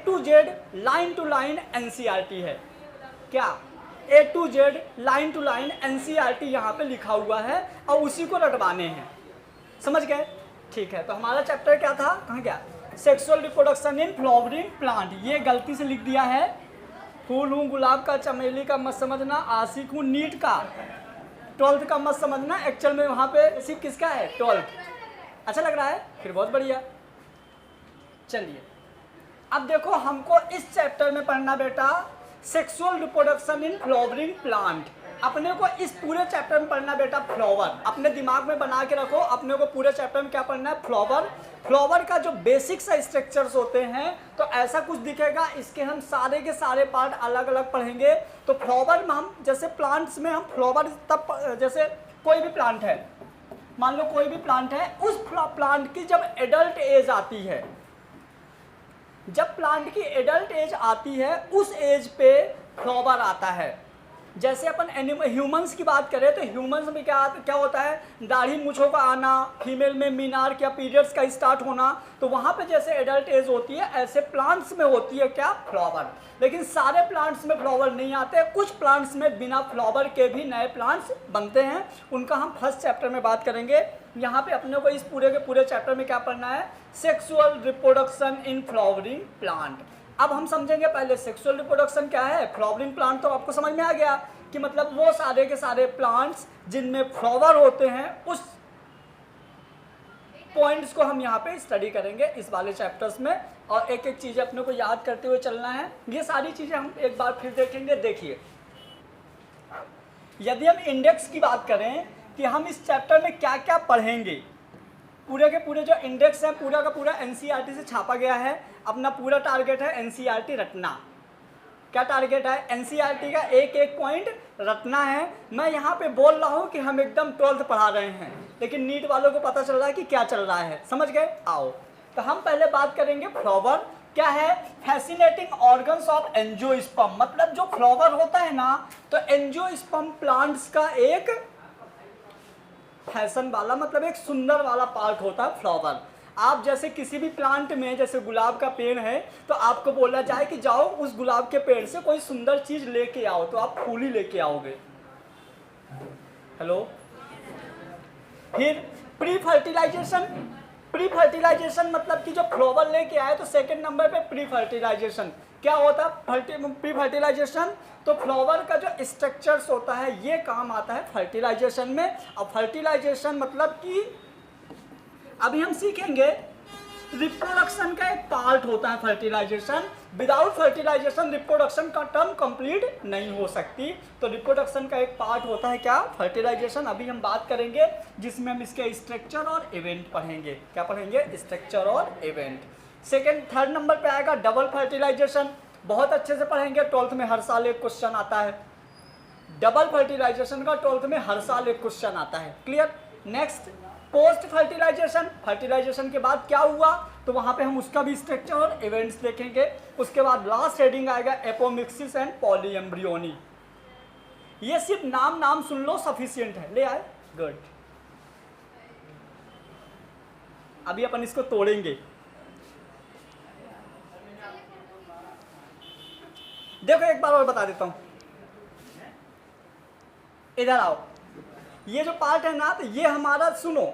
To Z line to line NCERT है। क्या A to Z line to line NCERT यहाँ पे लिखा हुआ है और उसी को रटवाने हैं। समझ गए? ठीक है, तो हमारा चैप्टर क्या था, कहाँ गया? Sexual reproduction in flowering plant. ये गलती से लिख दिया है, फूल हूँ गुलाब का चमेली का मत समझना, आशिक हूँ नीट का, 12th का मत समझना। एक्चुअल में वहाँ पे सिर्फ किसका है? 12th। अच्छा लग रहा है? फिर बहुत बढ़िया। चलिए अब देखो, हमको इस चैप्टर में पढ़ना बेटा sexual reproduction in flowering plant. अपने को इस पूरे चैप्टर में पढ़ना बेटा फ्लावर। अपने दिमाग में बना के रखो, अपने को पूरे चैप्टर में क्या पढ़ना है? फ्लावर। फ्लावर का जो बेसिक सा स्ट्रक्चर्स होते हैं तो ऐसा कुछ दिखेगा। इसके हम सारे के सारे पार्ट अलग अलग पढ़ेंगे। तो फ्लावर में हम जैसे प्लांट्स में हम फ्लावर तब, जैसे कोई भी प्लांट है, मान लो कोई भी प्लांट है, उस प्लांट की जब एडल्ट एज आती है, जब प्लांट की एडल्ट एज आती है उस एज पे फ्लावर आता है। जैसे अपन ह्यूमंस की बात करें तो ह्यूमंस में क्या होता है? दाढ़ी मूछों का आना, फीमेल में मीनार्क या पीरियड्स का स्टार्ट होना, तो वहाँ पे जैसे एडल्ट एज होती है ऐसे प्लांट्स में होती है क्या? फ्लावर। लेकिन सारे प्लांट्स में फ्लावर नहीं आते, कुछ प्लांट्स में बिना फ्लावर के भी नए प्लांट्स बनते हैं। उनका हम फर्स्ट चैप्टर में बात करेंगे। यहाँ पे अपने को इस पूरे के पूरे चैप्टर में क्या पढ़ना है? Sexual reproduction in flowering plant. अब हम समझेंगे पहले सेक्सुअल रिप्रोडक्शन क्या है। फ्लावरिंग प्लांट तो आपको समझ में आ गया कि मतलब वो सारे के सारे प्लांट्स जिनमें फ्लावर होते हैं, उस पॉइंट्स को हम यहाँ पे स्टडी करेंगे इस वाले चैप्टर्स में। और एक एक चीज़ अपने को याद करते हुए चलना है। ये सारी चीज़ें हम एक बार फिर देखेंगे। देखिए, यदि हम इंडेक्स की बात करें कि हम इस चैप्टर में क्या क्या पढ़ेंगे, पूरे के पूरे जो इंडेक्स है पूरा का पूरा एनसीईआरटी से छापा गया है। अपना पूरा टारगेट है एनसीईआरटी रटना। क्या टारगेट है? एनसीईआरटी का एक एक पॉइंट रटना है। मैं यहाँ पे बोल रहा हूँ कि हम एकदम 12th पढ़ा रहे हैं, लेकिन नीट वालों को पता चल रहा है कि क्या चल रहा है। समझ गए? आओ, तो हम पहले बात करेंगे फ्लावर क्या है। Fascinating organs of angiosperm. मतलब जो फ्लावर होता है ना, तो एंजियोस्पर्म प्लांट्स का एक फैशन वाला, मतलब एक सुंदर वाला पार्ट होता है फ्लावर। आप जैसे किसी भी प्लांट में, जैसे गुलाब का पेड़ है, तो आपको बोला जाए कि जाओ उस गुलाब के पेड़ से कोई सुंदर चीज लेके आओ, तो आप फूल ही लेके आओगे। हेलो। फिर प्री फर्टिलाइजेशन। प्री फर्टिलाइजेशन मतलब कि जो फ्लावर लेके आए तो सेकंड नंबर पे प्री फर्टिलाइजेशन। क्या होता है प्री फर्टिलाइजेशन? तो फ्लावर का जो स्ट्रक्चर्स होता है ये काम आता है फर्टिलाइजेशन में। अब फर्टिलाइजेशन मतलब कि अभी हम सीखेंगे रिप्रोडक्शन का एक पार्ट होता है फर्टिलाइजेशन। विदाउट फर्टिलाइजेशन रिप्रोडक्शन का टर्म कंप्लीट नहीं हो सकती। तो रिप्रोडक्शन का एक पार्ट होता है क्या? फर्टिलाइजेशन। अभी हम बात करेंगे जिसमें हम इसके स्ट्रक्चर और इवेंट पढ़ेंगे। क्या पढ़ेंगे? स्ट्रक्चर और इवेंट। थर्ड नंबर पे आएगा डबल फर्टिलाइजेशन। बहुत अच्छे से पढ़ेंगे, 12th में हर साल एक क्वेश्चन आता है। डबल फर्टिलाइजेशन का 12th में हर साल एक क्वेश्चन आता है। Clear? Next post fertilization. Fertilization के बाद क्या हुआ, तो वहां पे हम उसका भी स्ट्रक्चर और इवेंट्स देखेंगे। उसके बाद लास्ट हेडिंग आएगा एपोमिक्सिस एंड पॉलीएम्ब्रियोनी। ये सिर्फ नाम सुन लो, सफिशिएंट है। ले आए? गुड। अभी अपन इसको तोड़ेंगे। देखो एक बार और बता देता हूं, इधर आओ। ये जो पार्ट है ना, तो ये हमारा, सुनो,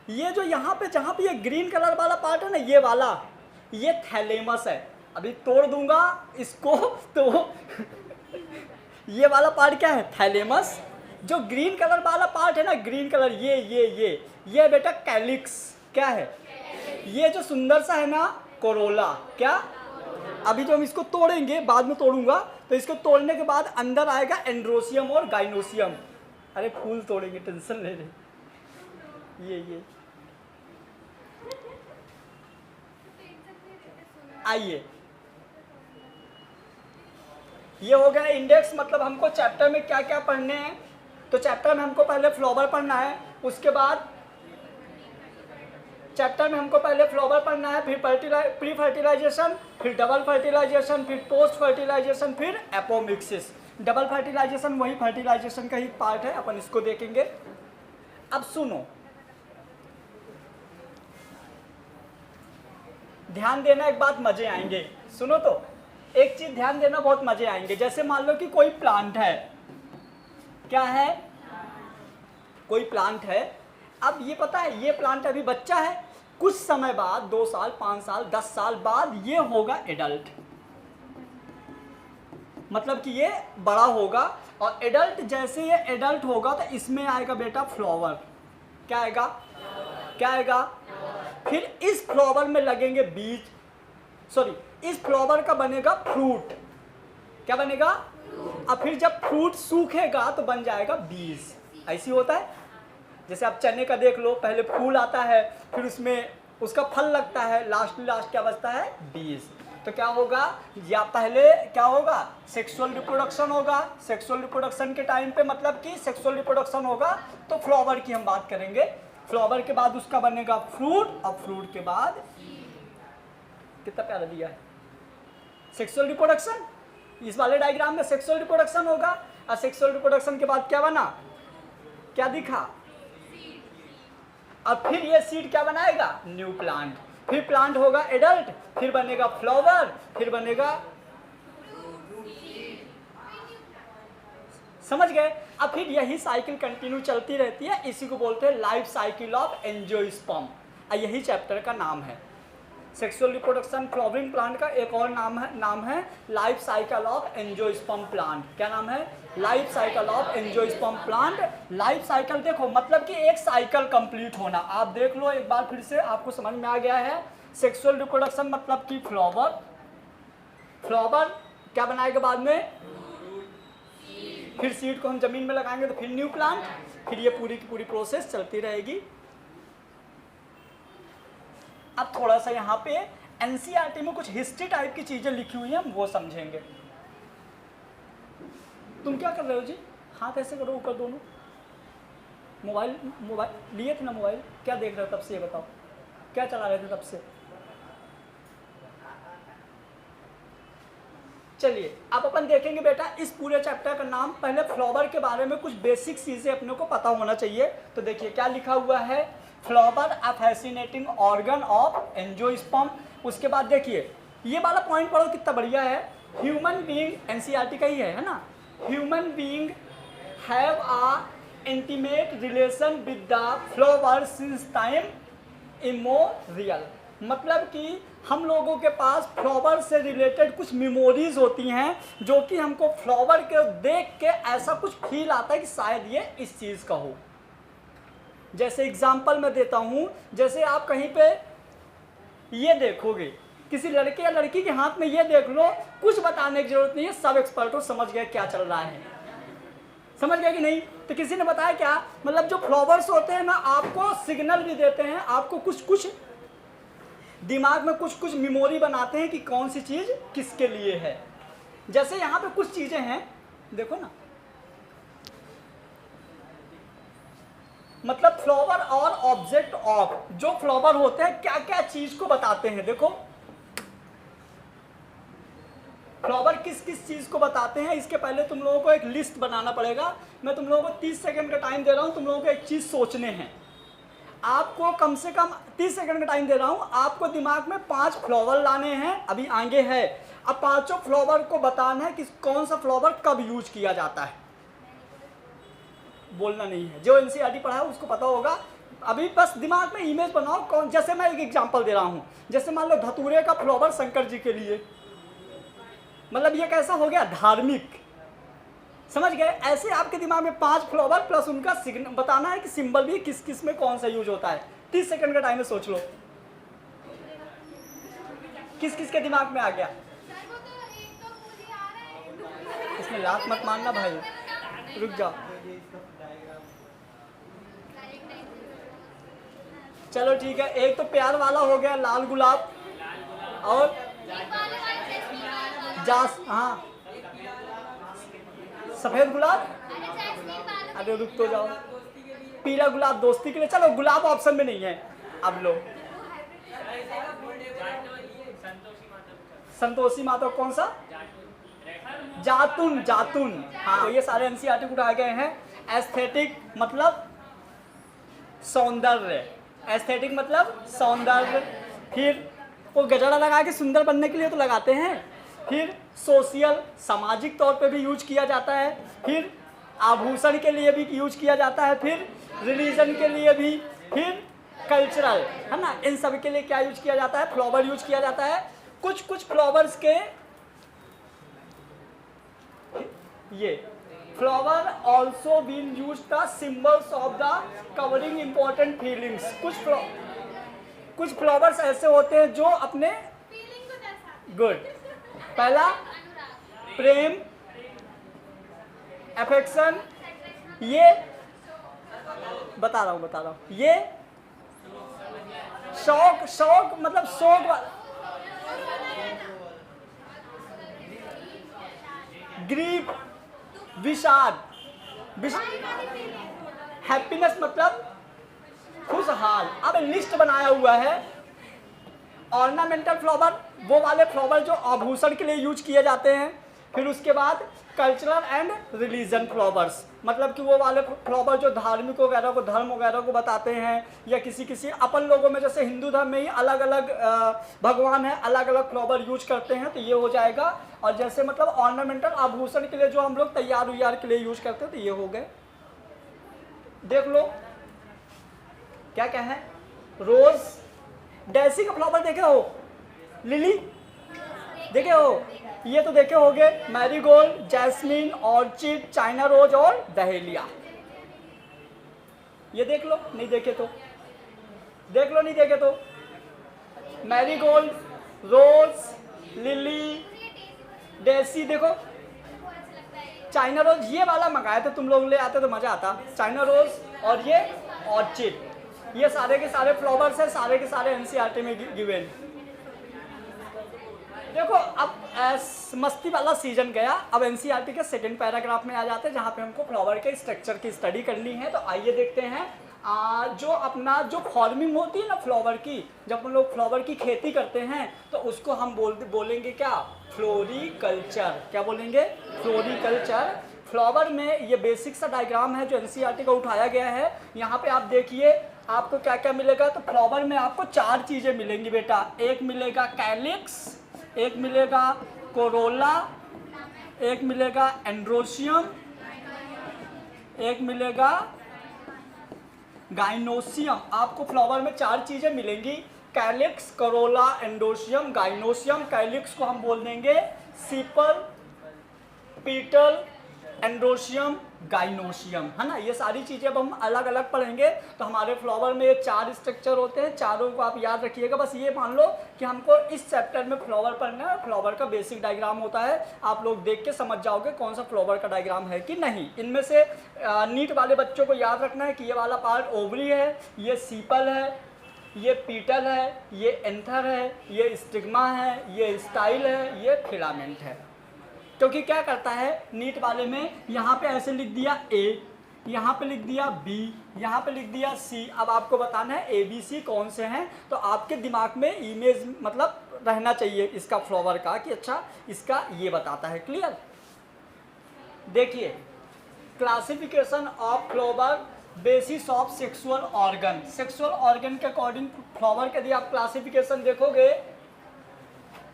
ये जो यहाँ पे जहाँ पे ये ग्रीन कलर वाला पार्ट है ना, ये वाला, ये थैलेमस है। अभी तोड़ दूंगा इसको तो ये वाला पार्ट क्या है? थैलेमस। जो ग्रीन कलर वाला पार्ट है ना, ग्रीन कलर, ये बेटा कैलिक्स। क्या है? ये जो सुंदर सा है ना, कोरोला। क्या? अभी जो हम इसको तोड़ेंगे, बाद में तोड़ूंगा, तो इसको तोड़ने के बाद अंदर आएगा एंड्रोसियम और गाइनोसियम। अरे फूल तोड़ेंगे, टेंशन ले रहे। आइए, ये हो गया इंडेक्स। मतलब हमको चैप्टर में क्या क्या पढ़ने हैं। तो चैप्टर में हमको पहले फ्लावर पढ़ना है, उसके बाद चैप्टर में हमको पहले फ्लावर पढ़ना है, फिर प्री फर्टिलाइजेशन, फिर डबल फर्टिलाइजेशन, फिर पोस्ट फर्टिलाइजेशन, फिर एपोमिक्सिस। डबल फर्टिलाइजेशन वही फर्टिलाइजेशन का ही पार्ट है, अपन इसको देखेंगे। अब सुनो, ध्यान देना, एक बात मजे आएंगे, सुनो तो, एक चीज ध्यान देना, बहुत मजे आएंगे। जैसे मान लो कि कोई प्लांट है, क्या है, कोई प्लांट है। अब ये पता है ये प्लांट अभी बच्चा है, कुछ समय बाद 2 साल 5 साल 10 साल बाद ये होगा एडल्ट, मतलब कि ये बड़ा होगा। और एडल्ट, जैसे ये एडल्ट होगा तो इसमें आएगा बेटा फ्लावर, क्या आएगा, क्या आएगा, फिर इस फ्लावर में लगेंगे बीज, सॉरी इस फ्लावर का बनेगा फ्रूट, क्या बनेगा, अब फिर जब फ्रूट सूखेगा तो बन जाएगा बीज। ऐसी होता है। जैसे आप चने का देख लो, पहले फूल आता है, फिर उसमें उसका फल लगता है, लास्ट क्या बचता है, बीज। तो क्या होगा, या पहले क्या होगा, सेक्सुअल रिप्रोडक्शन होगा। सेक्सुअल रिप्रोडक्शन के टाइम पे मतलब कि सेक्सुअल रिप्रोडक्शन होगा तो फ्लावर की हम बात करेंगे। फ्लावर के बाद उसका बनेगा फ्रूट, और फ्रूट के बाद, कितना प्यारा दिया है, सेक्सुअल रिप्रोडक्शन। इस वाले डायग्राम में सेक्सुअल रिप्रोडक्शन होगा, और सेक्सुअल रिप्रोडक्शन के बाद क्या बना, क्या दिखा, और फिर ये सीड क्या बनाएगा, न्यू प्लांट, फिर प्लांट होगा एडल्ट, फिर बनेगा फ्लावर, फिर बनेगा, समझ गए। अब फिर यही साइकिल कंटिन्यू चलती रहती है, इसी को बोलते हैं लाइफ साइकिल ऑफ एंजियोस्पर्म, यही चैप्टर का नाम है। सेक्सुअल रिप्रोडक्शन फ्लावरिंग प्लांट का एक और नाम है life cycle of angiosperm plant. क्या नाम है, life cycle of angiosperm plant. Life cycle देखो मतलब कि एक साइकिल कंप्लीट होना। आप देख लो एक बार फिर से, आपको समझ में आ गया है। सेक्सुअल रिप्रोडक्शन मतलब कि फ्लावर, फ्लावर क्या बनाएगा बाद में, फिर सीड को हम जमीन में लगाएंगे तो फिर न्यू प्लांट, फिर ये पूरी की पूरी प्रोसेस चलती रहेगी। अब थोड़ा सा यहाँ पे एनसीईआरटी में कुछ हिस्ट्री टाइप की चीजें लिखी हुई हैं, हम वो समझेंगे। तुम क्या कर रहे हो जी, हाथ ऐसे करो ऊपर दोनों, मोबाइल लिए थे ना, मोबाइल क्या देख रहे हो तब से, ये बताओ क्या चला रहे थे तब से। चलिए अब अपन देखेंगे बेटा इस पूरे चैप्टर का नाम, पहले फ्लावर के बारे में कुछ बेसिक चीजें अपने को पता होना चाहिए। तो देखिए क्या लिखा हुआ है, flower a fascinating organ of angiosperm. उसके बाद देखिए ये वाला पॉइंट पढ़ो कितना बढ़िया है, ह्यूमन बीइंग, एनसीईआरटी का ही है ना, human being have a intimate relation with the flower since time immemorial, मतलब कि हम लोगों के पास फ्लावर से रिलेटेड कुछ मेमोरीज होती हैं जो कि हमको फ्लावर के देख के ऐसा कुछ फील आता है कि शायद ये इस चीज़ का हो। जैसे एग्जांपल मैं देता हूँ, जैसे आप कहीं पे ये देखोगे, किसी लड़के या लड़की के हाथ में ये देख लो, कुछ बताने की जरूरत नहीं है, सब एक्सपर्ट हो, समझ गए क्या चल रहा है, समझ गए कि नहीं। तो किसी ने बताया क्या, मतलब जो फ्लावर्स होते हैं ना आपको सिग्नल भी देते हैं, आपको कुछ कुछ दिमाग में कुछ कुछ मेमोरी बनाते हैं कि कौन सी चीज़ किसके लिए है। जैसे यहाँ पे कुछ चीज़ें हैं देखो ना, मतलब फ्लावर और ऑब्जेक्ट ऑफ, जो फ्लावर होते हैं क्या क्या चीज़ को बताते हैं। देखो फ्लावर किस किस चीज़ को बताते हैं, इसके पहले तुम लोगों को एक लिस्ट बनाना पड़ेगा। मैं तुम लोगों को 30 सेकंड का टाइम दे रहा हूँ, तुम लोगों को एक चीज़ सोचने हैं। आपको कम से कम 30 सेकंड का टाइम दे रहा हूँ, आपको दिमाग में 5 फ्लावर लाने हैं, अभी आगे है। अब पांचों फ्लावर को बताना है कि कौन सा फ्लावर कब यूज किया जाता है, बोलना नहीं है। जो एनसीईआरटी पढ़ा है उसको पता होगा, अभी बस दिमाग में इमेज बनाओ कौन। जैसे मैं एक एग्जांपल दे रहा हूँ, जैसे मान लो धतूरे का फ्लावर शंकर जी के लिए, मतलब ये कैसा हो गया, धार्मिक, समझ गए। ऐसे आपके दिमाग में 5 फ्लावर प्लस उनका सिग्नल बताना है कि सिंबल भी किस किस में कौन सा यूज होता है। 30 सेकंड का टाइम में सोच लो किस किस के दिमाग में आ गया। इसमें लात मत मारना भाई, रुक जाओ। चलो ठीक है, एक तो प्यार वाला हो गया लाल गुलाब, और जास, हाँ सफेद गुलाब, अरे रुक तो जाओ, पीला गुलाब दोस्ती के लिए, चलो गुलाब ऑप्शन में नहीं है। अब लो संतोषी माता, कौन सा, जातुन, जातुन, हाँ। तो ये सारे एनसीईआरटी को उठाए गए हैं। एस्थेटिक मतलब सौंदर्य, एस्थेटिक मतलब सौंदर्य। फिर वो गजरा लगा के सुंदर बनने के लिए तो लगाते हैं। फिर सोशल, सामाजिक तौर पे भी यूज किया जाता है। फिर आभूषण के लिए भी यूज किया जाता है। फिर रिलीजन के लिए भी। फिर कल्चरल, है ना, इन सब के लिए क्या यूज किया जाता है? फ्लावर यूज किया जाता है। कुछ कुछ फ्लावर्स के ये flower also been use the symbols of the covering important feelings. कुछ फ्लावर्स ऐसे होते हैं जो अपने गुड, पहला प्रेम, अफेक्शन, ये बता रहा हूं, ये शौक मतलब शौक, ग्रीफ, विषाद, हैप्पीनेस मतलब खुशहाल। अब लिस्ट बनाया हुआ है। ऑर्नामेंटल फ्लावर वो वाले फ्लावर जो आभूषण के लिए यूज किए जाते हैं। फिर उसके बाद कल्चरल एंड रिलीजन फ्लावर्स, मतलब कि वो वाले फ्लावर जो धार्मिक वगैरह को, धर्म वगैरह को बताते हैं, या किसी अपन लोगों में जैसे हिंदू धर्म में ही अलग अलग भगवान है, अलग अलग फ्लावर यूज करते हैं, तो ये हो जाएगा। और जैसे मतलब ऑर्नामेंटल आभूषण के लिए जो हम लोग तैयार उयार के लिए यूज करते हैं, तो ये हो गए। देख लो क्या क्या है। रोज, डेसी का फ्लावर देखे हो, लिली देखे हो, ये तो देखे होगे, marigold, jasmine, orchid, China rose और डहेलिया। ये देख लो, नहीं देखे तो देख लो, नहीं देखे तो मैरीगोल्ड, रोज, लिली, डेसी, देखो चाइना रोज, ये वाला मंगाए थे तुम लोग, ले आते तो मजा आता। चाइना रोज और ये ऑर्चिड, ये सारे के सारे फ्लावर्स हैं, सारे के सारे एनसीईआरटी में गिवन। देखो अब मस्ती वाला सीजन गया, अब एनसीईआरटी के सेकंड पैराग्राफ में आ जाते हैं, जहाँ पे हमको फ्लावर के स्ट्रक्चर की स्टडी करनी है। तो आइए देखते हैं। जो अपना जो फॉर्मिंग होती है ना फ्लावर की, जब हम लोग फ्लावर की खेती करते हैं तो उसको हम बोलेंगे क्या? फ्लोरिकल्चर। क्या बोलेंगे? फ्लोरिकल्चर। फ्लावर में ये बेसिक सा डायग्राम है जो एनसीईआरटी का उठाया गया है। यहाँ पे आप देखिए आपको क्या क्या मिलेगा। तो फ्लावर में आपको 4 चीज़ें मिलेंगी बेटा। एक मिलेगा कैलिक्स, एक मिलेगा कोरोला, एक मिलेगा एंड्रोशियम, एक मिलेगा गाइनोसियम। आपको फ्लावर में 4 चीज़ें मिलेंगी, calyx, Corolla, androecium, gynoecium. Calyx को हम बोल देंगे सीपल, पीटल, एंड्रोशियम, गाइनोशियम, है ना। ये सारी चीज़ें अब हम अलग अलग पढ़ेंगे। तो हमारे फ्लावर में ये 4 स्ट्रक्चर होते हैं, चारों को आप याद रखिएगा। बस ये मान लो कि हमको इस चैप्टर में फ्लावर पढ़ना है, फ्लावर का बेसिक डायग्राम होता है। आप लोग देख के समझ जाओगे कौन सा फ्लावर का डायग्राम है कि नहीं। इनमें से नीट वाले बच्चों को याद रखना है कि ये वाला पार्ट ओवरी है, ये सीपल है, ये पीटल है, ये एंथर है, ये स्टिग्मा है, ये स्टाइल है, ये फिलामेंट है। क्योंकि क्या करता है नीट वाले में, यहाँ पे ऐसे लिख दिया ए, यहाँ पे लिख दिया बी, यहाँ पे लिख दिया सी। अब आपको बताना है ए बी सी कौन से हैं। तो आपके दिमाग में इमेज मतलब रहना चाहिए इसका फ्लावर का, कि अच्छा इसका ये बताता है। क्लियर? देखिए classification of flower basis of sexual organ. Sexual organ के अकॉर्डिंग फ्लावर के यदि आप क्लासिफिकेशन देखोगे,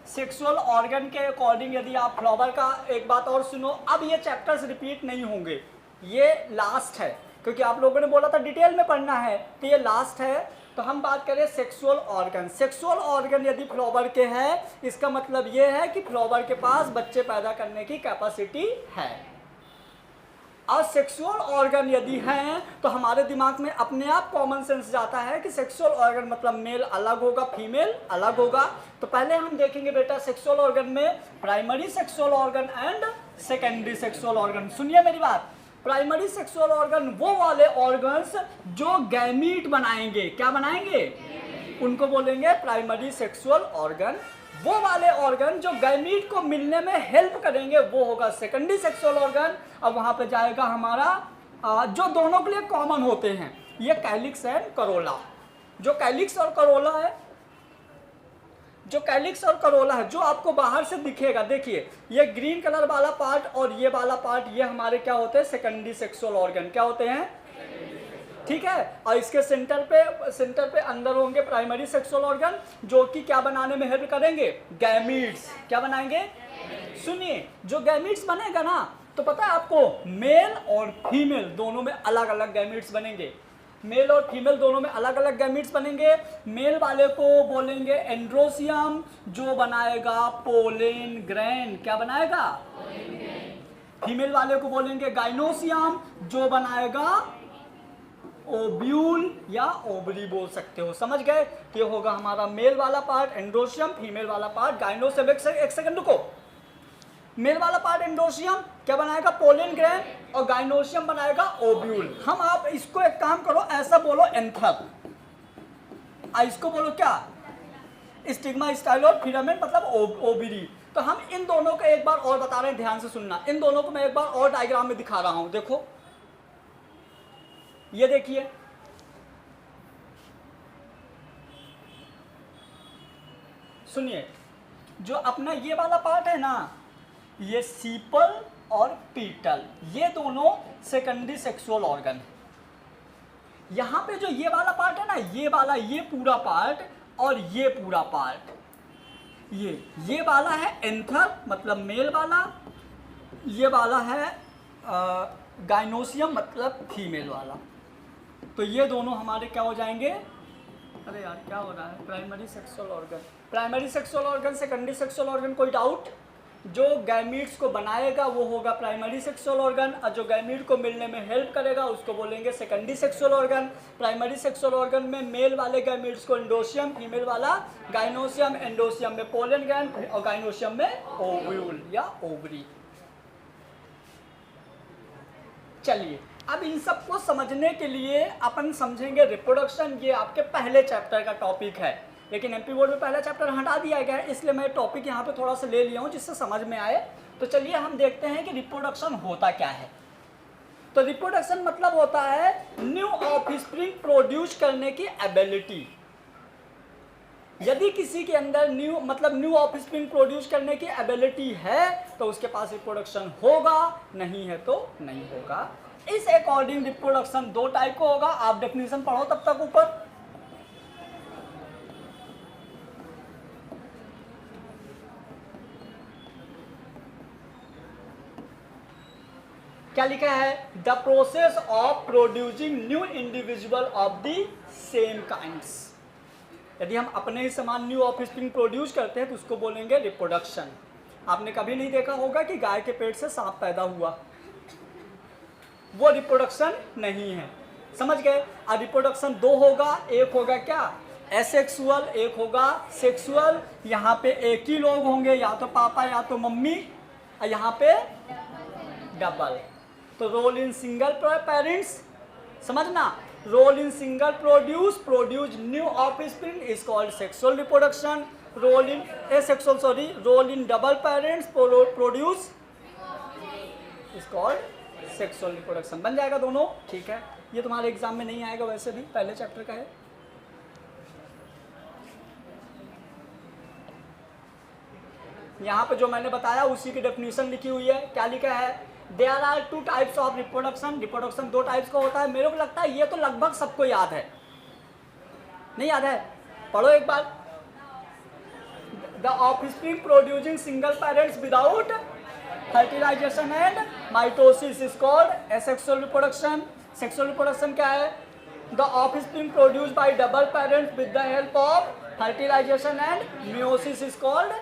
सेक्सुअल ऑर्गन के अकॉर्डिंग यदि आप फ्लावर का, एक बात और सुनो, अब ये चैप्टर्स रिपीट नहीं होंगे, ये लास्ट है, क्योंकि आप लोगों ने बोला था डिटेल में पढ़ना है, तो ये लास्ट है। तो हम बात करें सेक्सुअल ऑर्गन। सेक्सुअल ऑर्गन यदि फ्लावर के हैं, इसका मतलब ये है कि फ्लावर के पास बच्चे पैदा करने की कैपेसिटी है। और सेक्सुअल ऑर्गन यदि हैं तो हमारे दिमाग में अपने आप कॉमन सेंस जाता है कि सेक्सुअल ऑर्गन मतलब मेल अलग होगा, फीमेल अलग होगा। तो पहले हम देखेंगे बेटा सेक्सुअल ऑर्गन में primary sexual organ and secondary sexual organ. सुनिए मेरी बात, प्राइमरी सेक्सुअल ऑर्गन वो वाले ऑर्गन्स जो गैमीट बनाएंगे। क्या बनाएंगे? उनको बोलेंगे प्राइमरी सेक्सुअल ऑर्गन। वो वाले ऑर्गन जो गैमीट को मिलने में हेल्प करेंगे वो होगा सेकेंडरी सेक्सुअल ऑर्गन। अब वहां पे जाएगा हमारा जो दोनों के लिए कॉमन होते हैं, ये कैलिक्स एंड करोला। जो कैलिक्स और करोला है, जो कैलिक्स और करोला है, जो आपको बाहर से दिखेगा, देखिए ये ग्रीन कलर वाला पार्ट और ये वाला पार्ट, ये हमारे क्या होते हैं? Secondary sexual organ. क्या होते हैं? ठीक है। और इसके सेंटर पे अंदर होंगे प्राइमरी सेक्सुअल ऑर्गन, जो कि क्या बनाने में हेल्प करेंगे, गैमीट्स। क्या बनाएंगे, सुनिए, जो गैमीट्स बनेगा ना, तो पता है आपको, मेल और फीमेल दोनों में अलग अलग गैमीट्स बनेंगे। मेल और फीमेल दोनों में अलग अलग गैमीट्स बनेंगे। मेल वाले को बोलेंगे एंड्रोसियम, जो बनाएगा पोलेन ग्रैन। क्या बनाएगा, फीमेल वाले को बोलेंगे गाइनोसियम, जो बनाएगा ओब्यूल या ओवरी बोल सकते हो। समझ गए, ये होगा हमारा मेल वाला पार्ट एंड्रोसियम, फीमेल वाला पार्ट गाइनोसियम। एक सेकंड रुको, मेल वाला पार्ट एंड्रोसियम क्या बनाएगा, पोलन ग्रैन, और गाइनोसियम बनाएगा ओब्यूल। हम आप इसको एक काम करो, ऐसा बोलो एंथर, इसको बोलो क्या, स्टिग्मा स्टाइलोर फिलामेंट, मतलब ओवरी। तो हम इन दोनों को एक बार और बता रहे हैं, ध्यान से सुनना। इन दोनों को मैं एक बार और डायग्राम में दिखा रहा हूं, देखो ये देखिए, सुनिए, जो अपना ये वाला पार्ट है ना, ये सीपल और पीटल, ये दोनों सेकेंडरी सेक्सुअल ऑर्गन है। यहां पे जो ये वाला पार्ट है ना, ये वाला, ये पूरा पार्ट और ये पूरा पार्ट, ये वाला है एंथर, मतलब मेल वाला, ये वाला है गाइनोसियम, मतलब फीमेल वाला। तो ये दोनों हमारे क्या हो जाएंगे, अरे यार क्या हो रहा है, primary sexual organ, primary sexual organ, secondary sexual organ, कोई डाउट। जो गैमीट्स को बनाएगा वो होगा प्राइमरी सेक्सुअल ऑर्गन, और जो गैमीट को मिलने में हेल्प करेगा उसको बोलेंगे secondary sexual organ. Primary sexual organ में मेल वाले गैमीट्स को एंडोसियम, फीमेल वाला गाइनोसियम, एंडोसियम में पोलन ग्लैंड और गाइनोसियम में ओव्यूल या ओवरी। चलिए, अब इन सबको समझने के लिए अपन समझेंगे रिप्रोडक्शन। ये आपके पहले चैप्टर का टॉपिक है, लेकिन एमपी बोर्ड में पहला चैप्टर हटा दिया गया है, इसलिए मैं टॉपिक यहाँ पे थोड़ा सा ले लिया हूँ जिससे समझ में आए। तो चलिए हम देखते हैं कि रिप्रोडक्शन होता क्या है। तो रिप्रोडक्शन मतलब होता है न्यू ऑफस्प्रिंग प्रोड्यूस करने की एबिलिटी। यदि किसी के अंदर न्यू ऑफस्प्रिंग प्रोड्यूस करने की एबिलिटी है तो उसके पास रिप्रोडक्शन होगा, नहीं है तो नहीं होगा। इस अकॉर्डिंग रिप्रोडक्शन दो टाइप का होगा, आप डेफिनेशन पढ़ो तब तक ऊपर। क्या लिखा है, the process of producing new individual of the same kinds. यदि हम अपने ही समान न्यू ऑफस्प्रिंग प्रोड्यूस करते हैं तो उसको बोलेंगे रिप्रोडक्शन। आपने कभी नहीं देखा होगा कि गाय के पेट से सांप पैदा हुआ, वो रिप्रोडक्शन नहीं है, समझ गए। अब रिप्रोडक्शन दो होगा, एक होगा क्या एसेक्सुअल, एक होगा सेक्सुअल। यहाँ पे एक ही लोग होंगे, या तो पापा या तो मम्मी, और यहाँ पे डबल। तो रोल इन सिंगल पेरेंट्स, समझना, role in single produce new offspring is called sexual reproduction. Role in double parents produce is called sexual reproduction. बन जाएगा दोनों, ठीक है। ये तुम्हारे एग्जाम में नहीं आएगा, वैसे भी पहले चैप्टर का है। यहाँ पे जो मैंने बताया उसी की डेफिनेशन लिखी हुई है। क्या लिखा है, there are two types of reproduction. Reproduction दो टाइप्स का होता है। मेरे को लगता है ये तो लगभग सबको याद है, नहीं याद है, पढ़ो एक बार। The offspring producing single parents without fertilization and mitosis is called asexual reproduction. Sexual reproduction क्या है, the offspring produced by double parents with the help of fertilization and meiosis is called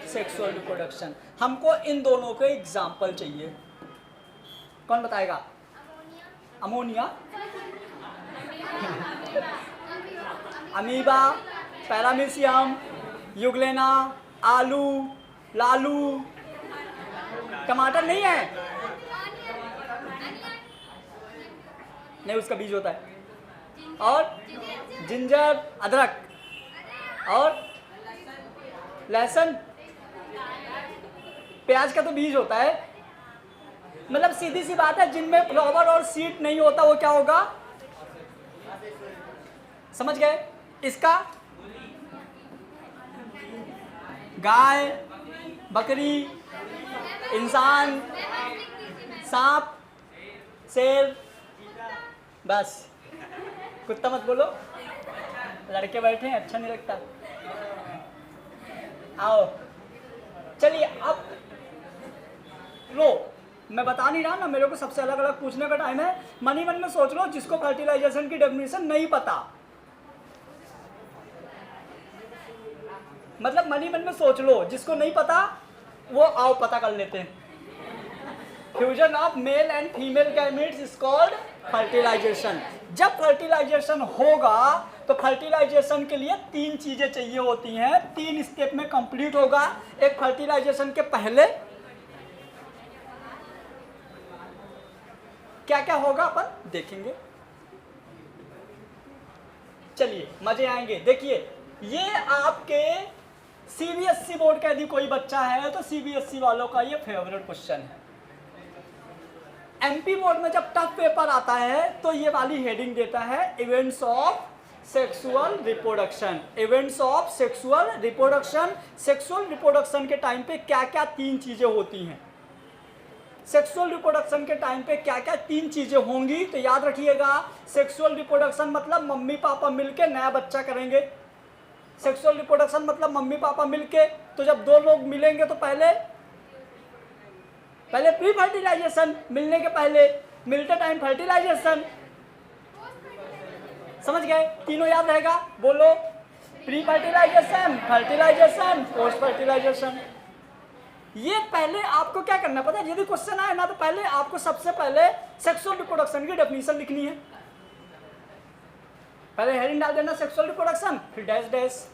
sexual reproduction. हमको इन दोनों के example चाहिए, कौन बताएगा। Ammonia, amoeba, paramecium, euglena, आलू, लालू, टमाटर नहीं है, नहीं उसका बीज होता है, और जिंजर, अदरक, और लहसुन, प्याज का तो बीज होता है। मतलब सीधी सी बात है, जिनमें फ्लावर और सीड नहीं होता वो क्या होगा, समझ गए। इसका गाय, बकरी, इंसान, सांप, शेर, बस कुत्ता मत बोलो, लड़के बैठे हैं अच्छा नहीं लगता। आओ चलिए अब लो, मैं बता नहीं रहा ना, मेरे को सबसे अलग अलग पूछने का टाइम है। मन ही मन में सोच लो जिसको फर्टिलाइजेशन की डेफिनेशन नहीं पता, मतलब मन ही मन में सोच लो, जिसको नहीं पता वो आओ पता कर लेते हैं। Fusion of male and female gametes is called fertilization. जब फर्टिलाइजेशन होगा तो फर्टिलाइजेशन के लिए 3 चीजें चाहिए होती हैं, 3 स्टेप में कंप्लीट होगा। एक फर्टिलाइजेशन के पहले क्या क्या होगा अपन देखेंगे, चलिए मजे आएंगे। देखिए ये आपके सीबीएसई बोर्ड का यदि कोई बच्चा है तो सीबीएसई वालों का ये फेवरेट क्वेश्चन है। एमपी बोर्ड में जब टफ पेपर आता है तो ये वाली हेडिंग देता है events of sexual reproduction. Events of sexual reproduction, sexual reproduction के टाइम पे क्या क्या 3 चीजें होती हैं, सेक्सुअल रिप्रोडक्शन के टाइम पे क्या क्या 3 चीजें होंगी। तो याद रखिएगा, सेक्सुअल रिप्रोडक्शन मतलब मम्मी पापा मिलके नया बच्चा करेंगे। सेक्सुअल रिप्रोडक्शन मतलब मम्मी पापा मिलके, तो जब 2 लोग मिलेंगे तो पहले प्री फर्टिलाइजेशन, मिलने के पहले, मिलते टाइम फर्टिलाइजेशन। समझ गए? तीनों याद रहेगा, बोलो pre fertilization, fertilization, post fertilization. ये पहले आपको क्या करना पता है, यदि क्वेश्चन आए ना तो पहले आपको सबसे पहले सेक्सुअल रिप्रोडक्शन की डेफिनेशन लिखनी है। पहले हेडिंग डाल देना सेक्सुअल रिप्रोडक्शन, फिर डैश डैश,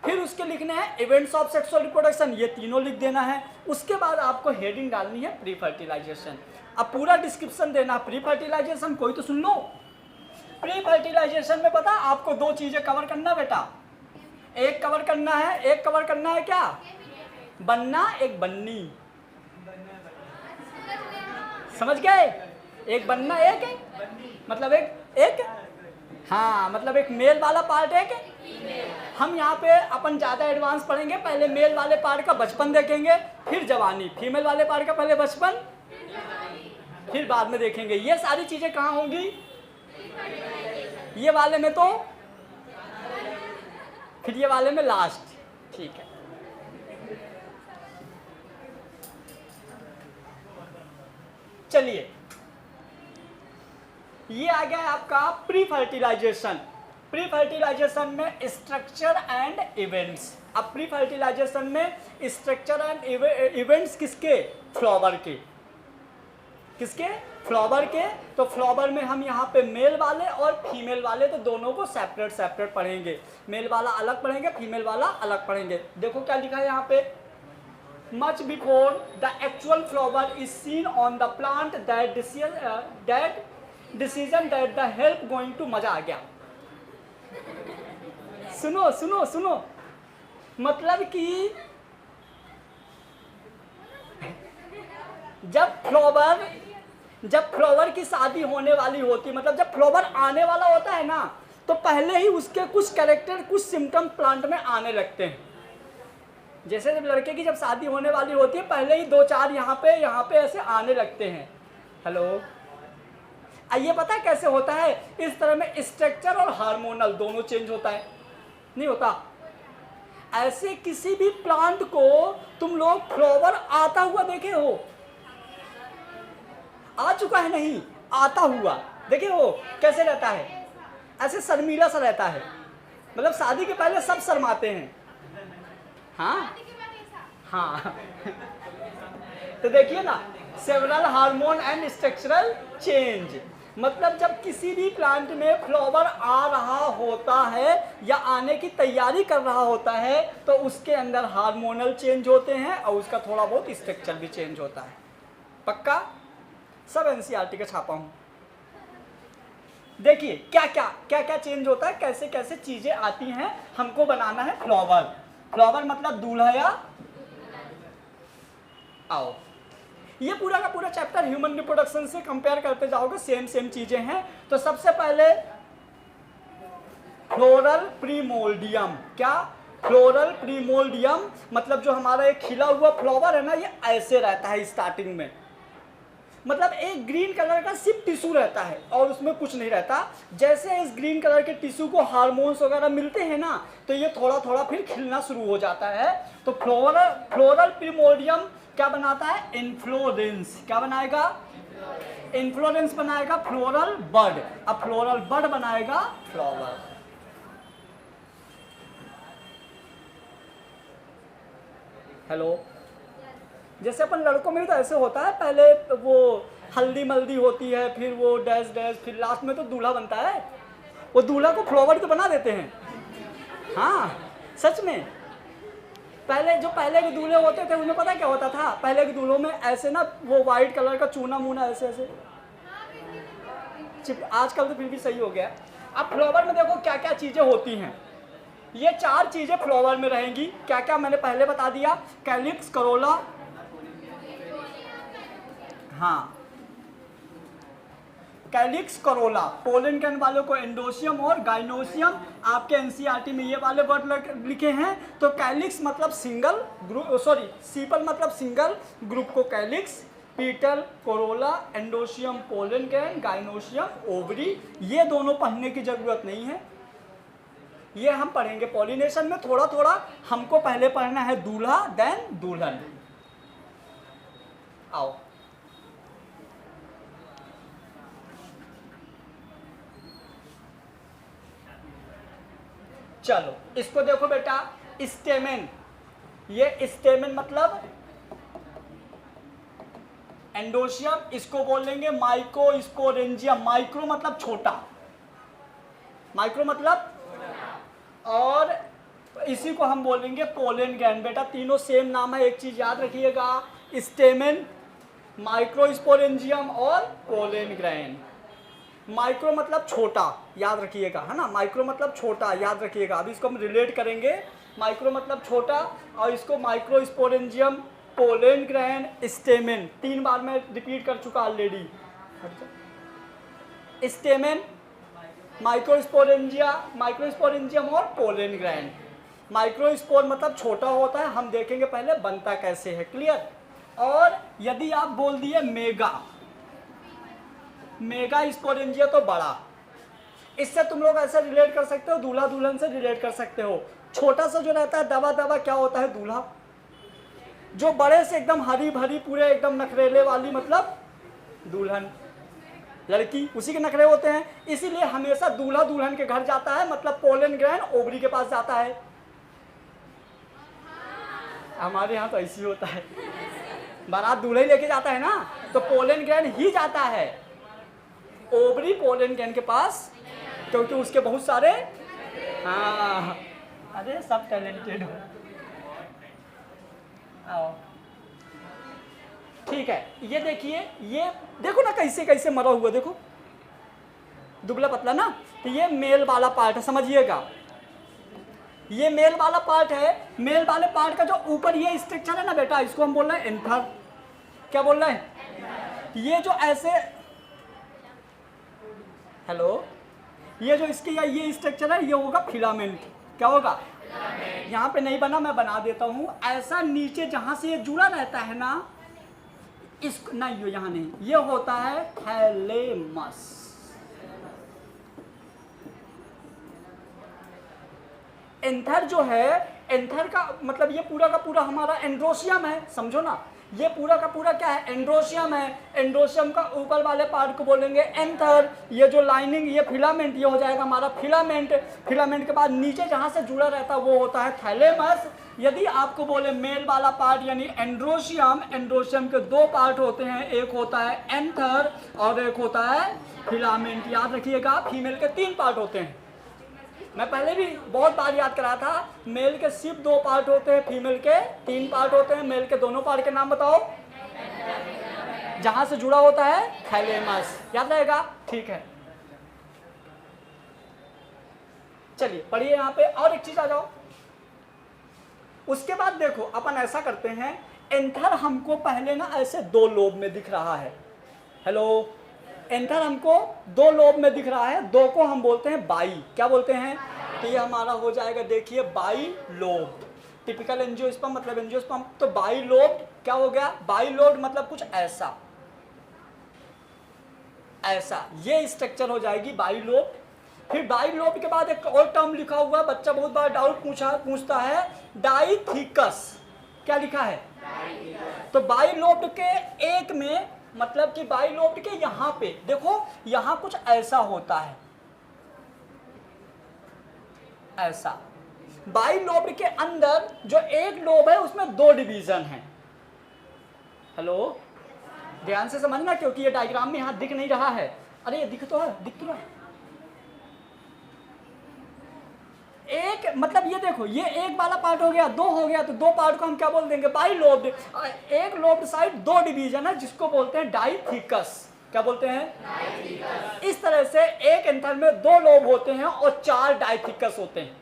फिर उसके लिखने हैं इवेंट्स ऑफ सेक्सुअल रिप्रोडक्शन, ये तीनों लिख देना है। उसके बाद आपको हेडिंग डालनी है प्री फर्टिलाइजेशन। अब पूरा डिस्क्रिप्शन देना प्री फर्टिलाइजेशन, कोई तो सुन लो। प्री फर्टिलाइजेशन में पता आपको 2 चीजें कवर करना बेटा, एक कवर करना है क्या, बनना, एक बननी। समझ गए? एक बनना, एक मतलब एक हाँ, मतलब एक मेल वाला पार्ट है कि हम यहाँ पे अपन ज़्यादा एडवांस पढ़ेंगे। पहले मेल वाले पार्ट का बचपन देखेंगे, फिर जवानी। फीमेल वाले पार्ट का पहले बचपन, फिर बाद में देखेंगे। ये सारी चीज़ें कहाँ होंगी, ये वाले में तो, फिर ये वाले में लास्ट। ठीक है, चलिए ये आ गया आपका प्री फर्टिलाइजेशन। प्री फर्टिलाइजेशन में स्ट्रक्चर एंड इवेंट्स। अब प्री फर्टिलाइजेशन में स्ट्रक्चर एंड इवेंट्स किसके, फ्लावर के, किसके, फ्लावर के। तो फ्लावर में हम यहाँ पे मेल वाले और फीमेल वाले, तो दोनों को सेपरेट सेपरेट पढ़ेंगे। मेल वाला अलग पढ़ेंगे, फीमेल वाला अलग पढ़ेंगे। देखो क्या लिखा है यहाँ पे, much before the actual flower is seen on the plant that decision that the help going to, मजा आ गया। सुनो सुनो सुनो, मतलब कि जब फ्लावर की शादी होने वाली होती, मतलब जब फ्लावर आने वाला होता है ना, तो पहले ही उसके कुछ कैरेक्टर, कुछ सिम्टम प्लांट में आने लगते हैं। जैसे जब लड़के की जब शादी होने वाली होती है, पहले ही 2-4 यहाँ पे ऐसे आने लगते हैं। हेलो, ये पता है कैसे होता है? इस तरह में स्ट्रक्चर और हार्मोनल दोनों चेंज होता है, नहीं होता? ऐसे किसी भी प्लांट को तुम लोग फ्लावर आता हुआ देखे हो? आ चुका है नहीं, आता हुआ देखे हो? कैसे रहता है? ऐसे शर्मीला सा रहता है, मतलब शादी के पहले सब शर्माते हैं। हाँ तो देखिए ना, several hormone and structural change, मतलब जब किसी भी प्लांट में फ्लावर आ रहा होता है या आने की तैयारी कर रहा होता है, तो उसके अंदर हार्मोनल चेंज होते हैं और उसका थोड़ा बहुत स्ट्रक्चर भी चेंज होता है। पक्का? सब एनसीईआरटी का छापा हूँ। देखिए क्या चेंज होता है, कैसे कैसे चीजें आती हैं। हमको बनाना है फ्लावर। फ्लावर मतलब दूल्हा या आओ, ये पूरा का पूरा चैप्टर ह्यूमन रिप्रोडक्शन से कंपेयर करते जाओगे, सेम चीजें हैं। तो सबसे पहले फ्लोरल प्रीमोल्डियम। क्या? फ्लोरल प्रीमोल्डियम मतलब जो हमारा एक खिला हुआ फ्लावर है ना, ये ऐसे रहता है स्टार्टिंग में। मतलब एक ग्रीन कलर का सिर्फ टिश्यू रहता है और उसमें कुछ नहीं रहता। जैसे इस ग्रीन कलर के टिश्यू को हार्मोन्स वगैरह मिलते हैं ना, तो ये थोड़ा थोड़ा फिर खिलना शुरू हो जाता है। तो फ्लोरल प्रिमोर्डियम क्या बनाता है? इन्फ्लोरेंस। क्या बनाएगा? इन्फ्लोरेंस बनाएगा फ्लोरल बड। अब फ्लोरल बड बनाएगा फ्लावर। हेलो, जैसे अपन लड़कों में भी तो ऐसे होता है, पहले वो हल्दी मल्दी होती है, फिर वो डैश डैश, फिर लास्ट में तो दूल्हा बनता है। वो दूल्हा को फ्लावर तो बना देते हैं। हाँ सच में, पहले के दूल्हे होते थे उनमें पता क्या होता था? पहले के दूल्हों में ऐसे ना वो वाइट कलर का चूना मूना ऐसे ऐसे चिप। आजकल तो फिर भी सही हो गया। अब फ्लावर में देखो क्या क्या चीजें होती हैं। ये 4 चीजें फ्लावर में रहेंगी। क्या क्या मैंने पहले बता दिया? कैलिक्स, करोला, हाँ कैलिक्स, करोला। पोलन ग्रैंड वालों को एंडोसियम और गाइनोसियम। आपके एनसीईआरटी में ये वाले वर्ड लिखे हैं। तो कैलिक्स मतलब सिंगल ग्रुप, सॉरी सीपल मतलब सिंगल ग्रुप को calyx, petal, corolla, androecium pollen grain, gynoecium ovary. ये दोनों पढ़ने की जरूरत नहीं है, ये हम पढ़ेंगे पॉलिनेशन में थोड़ा थोड़ा। हमको पहले पढ़ना है दूल्हा देन दुल्हन। आओ चलो इसको देखो बेटा, स्टेमेन। ये स्टेमेन मतलब एंडोसियम, इसको बोलेंगे माइक्रोस्पोरेंजियम। माइक्रो मतलब छोटा, माइक्रो मतलब, और इसी को हम बोलेंगे पोलन ग्रैंड। बेटा तीनों सेम नाम है, एक चीज याद रखिएगा, स्टेमेन, माइक्रोस्पोरेंजियम और पोलन ग्रैंड। माइक्रो मतलब छोटा, याद रखिएगा, है ना, माइक्रो मतलब छोटा, याद रखिएगा। अभी इसको हम रिलेट करेंगे। माइक्रो मतलब छोटा, और इसको माइक्रोस्पोरेंजियम, पोलन ग्रैंड, स्टेमेन, 3 बार मैं रिपीट कर चुका ऑलरेडी। स्टेमेन, माइक्रोस्पोरेंजियम और पोलन ग्रैंड। माइक्रोस्पोर मतलब छोटा होता है, हम देखेंगे पहले बनता कैसे है, क्लियर। और यदि आप बोल दिए मेगा स्पोरेंजिया तो बड़ा, इससे तुम लोग ऐसे रिलेट कर सकते हो, दूल्हा दुल्हन से रिलेट कर सकते हो। छोटा सा जो रहता है दबा दबा क्या होता है? दूल्हा। जो बड़े से एकदम हरी भरी पूरे एकदम नखरेले वाली मतलब दुल्हन, लड़की, उसी के नखरे होते हैं। इसीलिए हमेशा दूल्हा दुल्हन के घर जाता है, मतलब पोलन ग्रैंड ओवरी के पास जाता है। हमारे यहाँ तो ऐसी होता है, बारात दूल्हा ही लेके जाता है ना, तो पोलन ग्रैंड ही जाता है, ओवरी पोलन ग्रैंड के पास, क्योंकि उसके बहुत सारे, हाँ अरे सब टैलेंटेड हो। आओ ठीक है, ये देखिए, ये देखो ना कैसे कैसे मरा हुआ, देखो दुबला पतला ना। तो ये मेल वाला पार्ट है, समझिएगा, ये मेल वाला पार्ट है। मेल वाले पार्ट का जो ऊपर ये स्ट्रक्चर है ना बेटा, इसको हम बोल रहे हैं एंथर। क्या बोल रहे हैं? ये जो ऐसे, हेलो, ये जो इसकी ये स्ट्रक्चर है, ये होगा फिलामेंट। क्या होगा? यहाँ पे नहीं बना, मैं बना देता हूँ। ऐसा नीचे जहां से ये जुड़ा रहता है ना, इस नहीं, यहाँ नहीं, ये होता है थैलेमस। एंथर जो है, एंथर का मतलब ये पूरा का पूरा हमारा एंड्रोसियम है, समझो ना। ये पूरा का पूरा क्या है? एंड्रोसियम है। एंड्रोसियम का ऊपर वाले पार्ट को बोलेंगे एंथर। ये जो लाइनिंग, ये फिलामेंट, ये हो जाएगा हमारा फिलामेंट। फिलामेंट के बाद नीचे जहां से जुड़ा रहता है वो होता है थैलेमस। यदि आपको बोले मेल वाला पार्ट यानी एंड्रोसियम, एंड्रोसियम के 2 पार्ट होते हैं, एक होता है एंथर और एक होता है फिलामेंट। याद रखिएगा, फीमेल के 3 पार्ट होते हैं। मैं पहले भी बहुत बार याद कराया था, मेल के सिर्फ 2 पार्ट होते हैं, फीमेल के 3 पार्ट होते हैं। मेल के दोनों पार्ट के नाम बताओ, जहां से जुड़ा होता है थैलेमस। याद रहेगा? ठीक है, चलिए पढ़िए यहाँ पे। और एक चीज आ जाओ, उसके बाद देखो अपन ऐसा करते हैं, एंथर हमको पहले ना ऐसे 2 लोब में दिख रहा है। हेलो, एंथर हमको 2 लोब में दिख रहा है, 2 को हम बोलते हैं बाई। क्या बोलते हैं? तो ये हमारा हो जाएगा, देखिए, बाई लोब। टिपिकल एंजियोस्पर्म मतलब एंजियोस्पर्म, तो बाई लोब क्या हो गया? बाई लोब मतलब कुछ ऐसा, ऐसा, ये स्ट्रक्चर हो जाएगी बाइलोब। फिर बाइलोब के बाद एक और टर्म लिखा हुआ है, बच्चा बहुत बार डाउट पूछता है, डाइथिकस। क्या लिखा है? तो बाइलोब के एक में, मतलब कि बाइलोब के यहां पे देखो, यहां कुछ ऐसा होता है, ऐसा। बाइलोब के अंदर जो एक लोब है उसमें दो डिवीजन है। हेलो, ध्यान से समझना, क्योंकि ये डायग्राम में यहां दिख नहीं रहा है। अरे ये दिख तो है, दिख तो रहा है। एक मतलब ये देखो, ये एक वाला पार्ट हो गया, दो हो गया, तो दो पार्ट को हम क्या बोल देंगे? बाइलोब। एक लोब साइड दो डिवीजन है जिसको बोलते हैं डाइथिकस। क्या बोलते हैं? इस तरह से एक एंथर में दो लोब होते हैं और चार डाइथिकस होते हैं,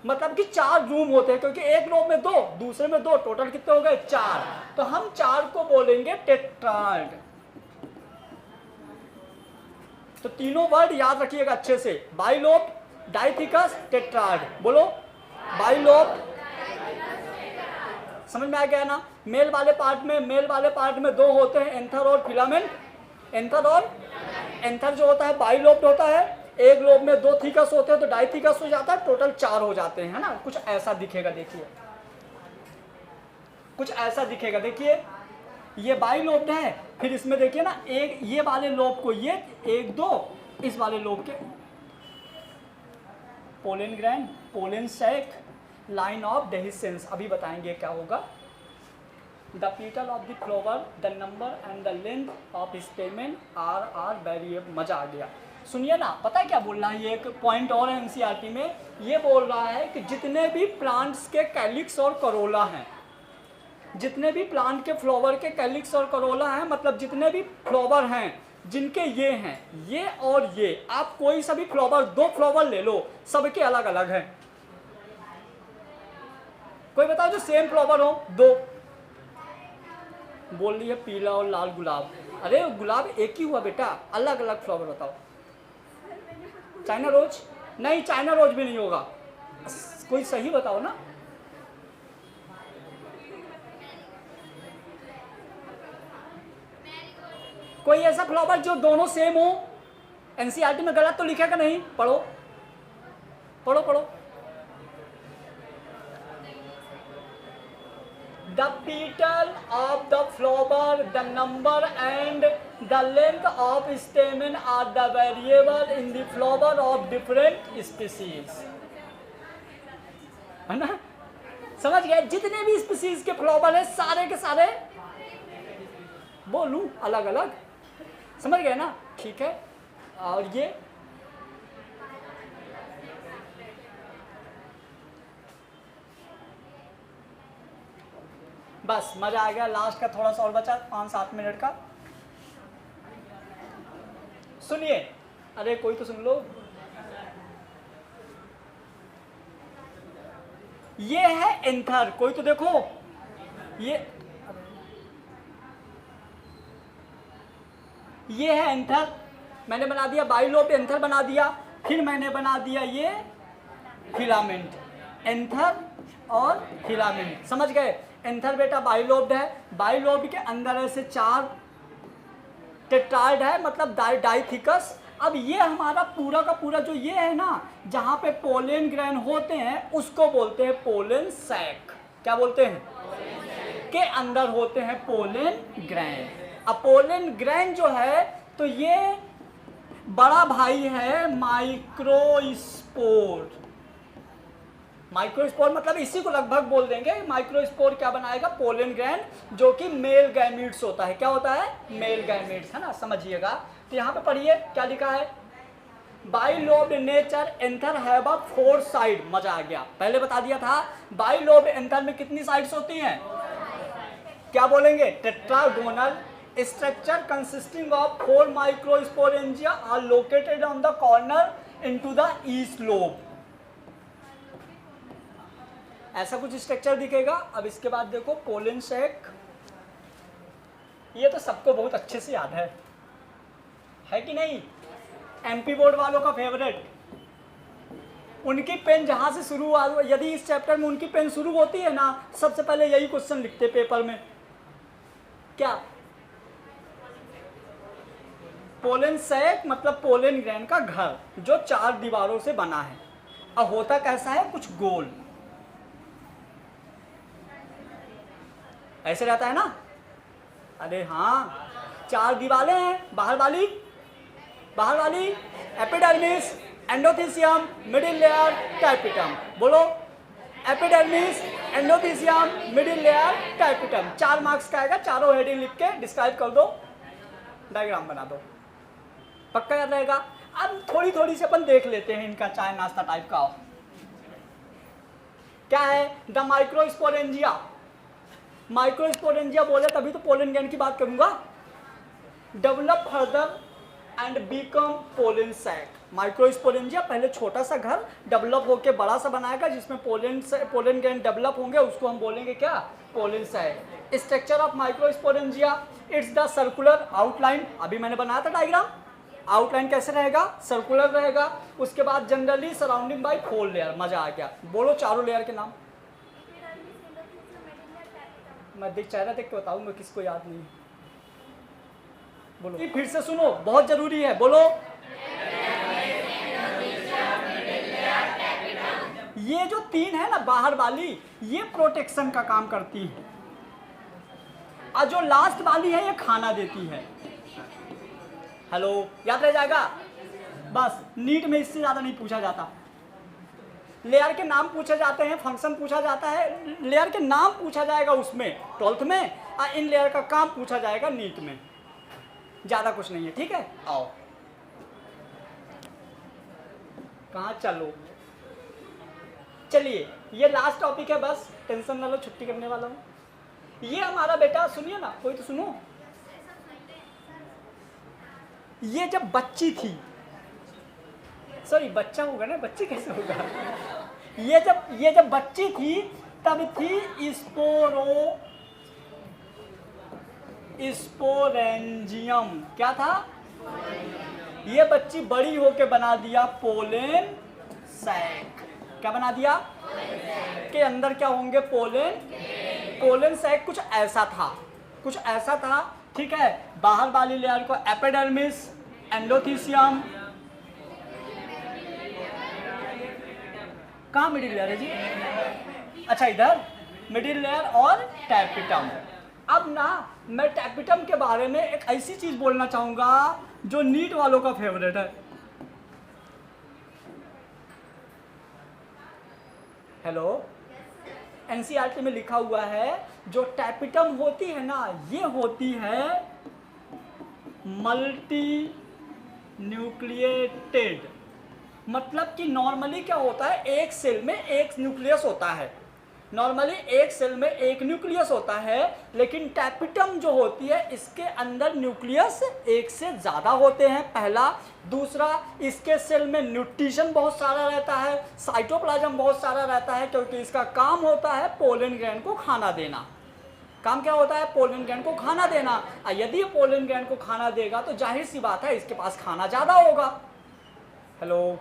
मतलब कि चार रूम होते हैं, क्योंकि एक लोब में दो, दूसरे में दो, टोटल कितने हो गए? चार। तो हम चार को बोलेंगे टेट्राड। तो तीनों वर्ड याद रखिएगा अच्छे से, बाइलोब, डाइथिकस, टेट्राड। बोलो, बाइलोब। समझ में आ गया ना? मेल वाले पार्ट में दो होते हैं, एंथर और फिलामेंट। एंथर जो होता है बाइलोब होता है, एक लोब में दो थीकस होते हैं तो डाइथिकस हो जाता है, टोटल चार हो जाते हैं, है ना? कुछ ऐसा दिखेगा, देखिए कुछ ऐसा दिखेगा, देखिए ये बाइलोब है। फिर इसमें देखिए ना, एक ये वाले लोब को ये एक दो, इस वाले लोब के pollen grain, pollen sac, line of dehiscence. अभी बताएंगे क्या होगा। The petal of the flower, the number and the length of stamen are variable. मजा आ गया। सुनिए ना, पता है क्या बोल रहा है? ये एक पॉइंट और है एनसीईआरटी में, ये बोल रहा है कि जितने भी प्लांट्स के कैलिक्स और करोला हैं, जितने भी प्लांट के फ्लावर के कैलिक्स और करोला हैं, मतलब जितने भी फ्लावर हैं जिनके ये हैं, ये और ये, आप कोई सा भी फ्लावर, दो फ्लावर ले लो, सबके अलग अलग हैं। कोई बताओ जो सेम फ्लावर हो, दो। बोल रही है पीला और लाल गुलाब। अरे गुलाब एक ही हुआ बेटा, अलग अलग फ्लावर बताओ। China rose? नहीं, चाइना रोज भी नहीं होगा। कोई सही बताओ ना। कोई ऐसा फ्लावर जो दोनों सेम हो। एनसीईआरटी में गलत तो लिखेगा नहीं? पढ़ो पढ़ो पढ़ो। The petal of the flower, the number and the length of stamen are the variable in the flower of different species. है ना? समझ गए? जितने भी स्पीसीज के फ्लावर है सारे के सारे बोलूं अलग अलग। समझ गए ना? ठीक है। और ये बस मजा आ गया। लास्ट का थोड़ा सा और बचा 5-7 मिनट का। सुनिए, अरे कोई तो सुन लो। ये है एंथर, कोई तो देखो। ये है एंथर, मैंने बना दिया बाइलोब, एंथर बना दिया। फिर मैंने बना दिया ये फिलामेंट, एंथर और फिलामेंट। समझ गए? एंथर बेटा बाइलोब है, बाइलोब के अंदर ऐसे चार टेट्राइड है, मतलब डाइथिकस। अब ये हमारा पूरा का पूरा जो ये है ना, जहाँ पे पोलन ग्रेन होते हैं उसको बोलते हैं पोलन सैक। क्या बोलते हैं? के अंदर होते हैं पोलन ग्रेन। अब पोलन ग्रेन जो है तो ये बड़ा भाई है माइक्रोस्पोर। माइक्रोस्पोर मतलब इसी को लगभग बोल देंगे। माइक्रोस्पोर क्या बनाएगा? पोलन ग्रैंड, जो कि मेल गैमीट्स होता है। क्या होता है? मेल गैमीट्स, है ना? समझिएगा। तो यहाँ पे पढ़िए क्या लिखा है। Bilobe nature anther have a 4 side. मजा आ गया, पहले बता दिया था। बाइलोब एंथर में कितनी साइड्स होती हैं? क्या बोलेंगे? Tetragonal structure consisting of 4 microsporangia are located on the corner into the east lobe. ऐसा कुछ स्ट्रक्चर दिखेगा। अब इसके बाद देखो पोलन सैक, ये तो सबको बहुत अच्छे से याद है कि नहीं? एमपी बोर्ड वालों का फेवरेट। उनकी पेन जहां से शुरू, यदि इस चैप्टर में उनकी पेन शुरू होती है ना, सबसे पहले यही क्वेश्चन लिखते पेपर में। क्या पोलन सैक मतलब पोलन ग्रैंड का घर जो 4 दीवारों से बना है। अब होता कैसा है, कुछ गोल ऐसे रहता है ना। अरे हाँ, 4 दीवारें हैं, बाहर वाली epidermis, endothecium, middle layer, tapetum. बोलो, epidermis, endothecium, middle layer, tapetum. 4 marks का आएगा, चारों हेडिंग लिख के डिस्क्राइब कर दो, डायग्राम बना दो, पक्का याद रहेगा। अब थोड़ी थोड़ी से अपन देख लेते हैं इनका चाय नाश्ता टाइप का। क्या है, द माइक्रोस्पोरेंजिया। माइक्रोस्पोरेंजिया बोले तभी तो पोलन ग्रैंड की बात करूंगा। Develop further and become pollen sac. Microsporangia पहले छोटा सा घर डेवलप होकर बड़ा सा बनाएगा जिसमें पोलन ग्रैंड डेवलप होंगे, उसको हम बोलेंगे क्या, pollen sac. Structure of microsporangia, it's the circular outline. अभी मैंने बनाया था डायग्राम, आउटलाइन कैसे रहेगा, सर्कुलर रहेगा। उसके बाद जनरली सराउंडिंग बाय 4 लेयर। मजा आ गया, बोलो चारों लेयर के नाम। मैं चेहरा देख के बताऊंगा, किसको याद नहीं, बोलो फिर से सुनो, बहुत जरूरी है, बोलो। ये जो 3 है ना बाहर वाली, ये प्रोटेक्शन का काम करती है, और जो लास्ट वाली है ये खाना देती है। हेलो, याद रह जाएगा। बस नीट में इससे ज्यादा नहीं पूछा जाता। लेयर के नाम पूछे जाते हैं, फंक्शन पूछा जाता है, लेयर के नाम पूछा जाएगा उसमें 12th में, और इन लेयर का काम पूछा जाएगा नीट में। ज्यादा कुछ नहीं है, ठीक है। आओ, कहाँ चलो, चलिए ये लास्ट टॉपिक है, बस टेंशन ना लो, छुट्टी करने वाला हूँ। ये हमारा बेटा, सुनिए ना, कोई तो सुनो। ये जब बच्ची थी, सॉरी बच्चा होगा ना, बच्ची कैसे होगा। ये जब बच्ची थी तब थी स्पोरेंजियम। क्या था, ये बच्ची बड़ी होके बना दिया पोलन सैक। क्या बना दिया, के अंदर क्या होंगे, पोलन सैक। कुछ ऐसा था, ठीक है। बाहर वाली लेयर को एपिडर्मिस, एंडोथीसियम, कहाँ मिडिल लेयर है जी, अच्छा इधर मिडिल लेयर, और टैपिटम। अब ना मैं टैपिटम के बारे में एक ऐसी चीज बोलना चाहूंगा जो नीट वालों का फेवरेट है। हेलो, एनसीईआरटी में लिखा हुआ है जो टैपिटम होती है ना, ये होती है मल्टी न्यूक्लिएटेड। मतलब कि नॉर्मली क्या होता है, एक सेल में एक न्यूक्लियस होता है, नॉर्मली एक सेल में एक न्यूक्लियस होता है, लेकिन टैपिटम जो होती है इसके अंदर न्यूक्लियस एक से ज़्यादा होते हैं, पहला। दूसरा, इसके सेल में न्यूट्रिशन बहुत सारा रहता है, साइटोप्लाज्म बहुत सारा रहता है, क्योंकि इसका काम होता है पोलन ग्रैंड को खाना देना। काम क्या होता है, पोलन ग्रैंड को खाना देना। और यदि ये पोलन ग्रैंड को खाना देगा तो जाहिर सी बात है इसके पास खाना ज़्यादा होगा। हेलो,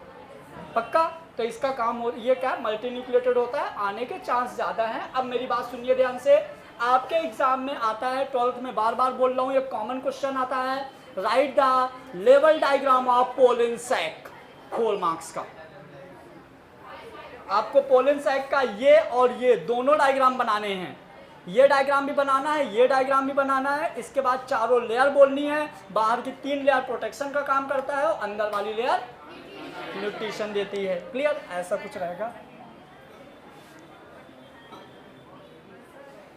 पक्का। तो इसका काम हो, ये क्या मल्टी न्यूक्लिएटेड होता है, आने के चांस ज़्यादा हैं। अब मेरी बात सुनिए ध्यान से, आपके एग्जाम में आता है 12th में, बार बार बोल रहा हूँ, ये कॉमन क्वेश्चन आता है, राइट द लेवल diagram of pollen sac, 4 marks का। आपको पोलन सैक का ये और ये दोनों डायग्राम बनाने हैं, ये डायग्राम भी बनाना है, ये डायग्राम भी बनाना है। इसके बाद चारों लेयर बोलनी है, बाहर की 3 लेयर प्रोटेक्शन का काम करता है और अंदर वाली लेयर न्यूट्रिशन देती है। क्लियर, ऐसा कुछ रहेगा।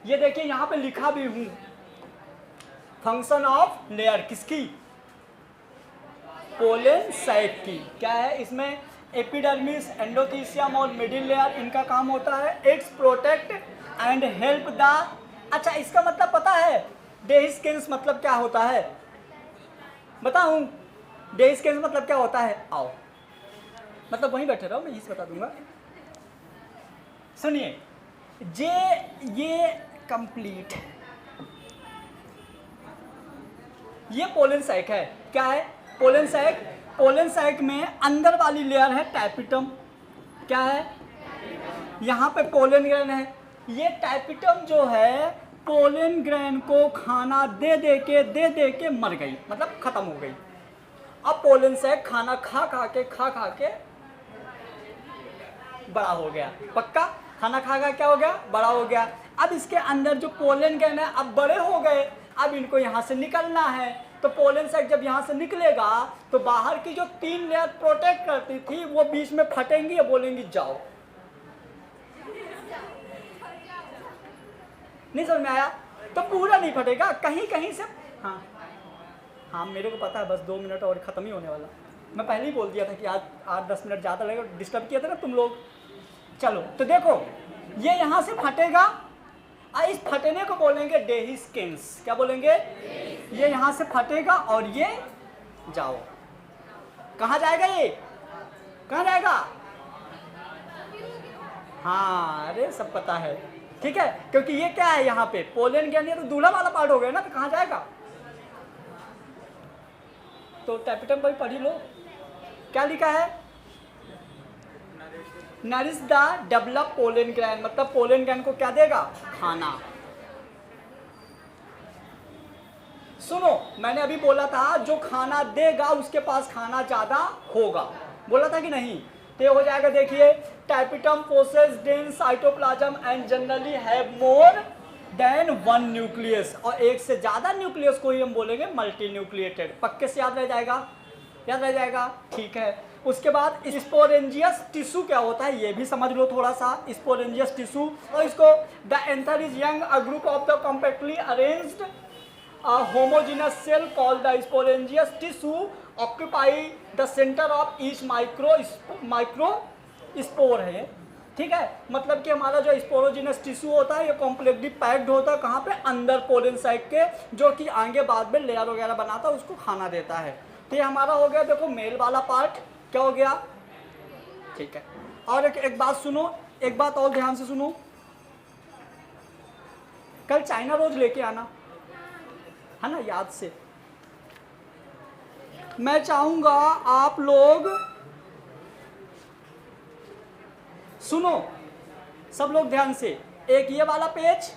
ये देखिए यहां पे लिखा भी हूं, फंक्शन ऑफ लेयर किसकी, पोलन सैक की। क्या है इसमें, एपिडर्मिस, एंडोथीसियम और मिडिल लेयर, इनका काम होता है it's protect and help the. अच्छा, इसका मतलब पता है डेहिस्केंस मतलब क्या होता है, बताऊं डेहिस्केंस मतलब क्या होता है। आओ, मतलब वहीं बैठे रहो, मैं इस बता दूंगा। सुनिए, ये कंप्लीट, ये पोलन सैक है। क्या है, पोलन सैक। पोलन सैक में अंदर वाली लेयर है टैपिटम। क्या है, यहाँ पे पोलन ग्रैन है। ये टैपिटम जो है पोलन ग्रैन को खाना दे दे के मर गई, मतलब खत्म हो गई। अब पोलन सैक खाना खा खा के बड़ा हो गया। पक्का? खाना खा खा क्या हो गया? बड़ा हो गया। अब इसके अंदर जो पोलन ग्रैन है अब बड़े हो गए, अब इनको यहाँ से निकलना है। तो पोलन सैक जब यहाँ से निकलेगा तो बाहर की जो 3 लेयर प्रोटेक्ट करती थी वो बीच में फटेंगी या बोलेंगी जाओ। नहीं समझ में आया? तो पूरा नहीं फटेगा, कहीं कहीं से। हाँ मेरे को पता है, बस 2 मिनट और ख़त्म ही होने वाला। मैं पहले ही बोल दिया था कि आज 8-10 मिनट ज़्यादा लगेगा, डिस्टर्ब किया था ना तुम लोग। चलो तो देखो, ये यहाँ से फटेगा, इस फटने को बोलेंगे डेहिस्केंस। क्या बोलेंगे? ये यहाँ से फटेगा और ये जाओ। कहाँ जाएगा? ये कहाँ जाएगा? हाँ अरे सब पता है, ठीक है, क्योंकि ये क्या है यहाँ पे पोलन ग्रैन, ये तो दूल्हा वाला पार्ट हो गया ना, तो कहाँ जाएगा? तो टैपिटम भाई पढ़ी लो, क्या लिखा है? Nourish the develop pollen gran, मतलब पोलन ग्रैन को क्या देगा? खाना। सुनो, मैंने अभी बोला था जो खाना देगा उसके पास खाना ज्यादा होगा, बोला था कि नहीं? तो ये हो जाएगा, देखिए, tapetum possess dense cytoplasm and generally have more than 1 nucleus, और एक से ज्यादा न्यूक्लियस को ही हम बोलेंगे मल्टी न्यूक्लिएटेड। पक्के से याद रह जाएगा? याद रह जाएगा, ठीक है। उसके बाद स्पोरेंजियस टिश्यू क्या होता है ये भी समझ लो थोड़ा सा। स्पोरेंजियस टिश्यू, और इसको the anther is young a group of the compactly arranged homogenous cell called the sporogenous tissue occupy the centre of each micro spore है, ठीक है। मतलब कि हमारा जो स्पोरोजिनस टिश्यू होता है ये कॉम्प्लेक्सली पैक्ड होता है, कहाँ पे? अंदर पोलन सैक के, जो कि आगे बाद में लेयर वगैरह बनाता है, उसको खाना देता है। तो ये हमारा हो गया, देखो, मेल वाला पार्ट क्या हो गया, ठीक है। और एक बात सुनो, एक बात और ध्यान से सुनो, कल चाइना रोज लेके आना है ना, याद से। मैं चाहूंगा आप लोग सुनो, सब लोग ध्यान से। एक ये वाला पेज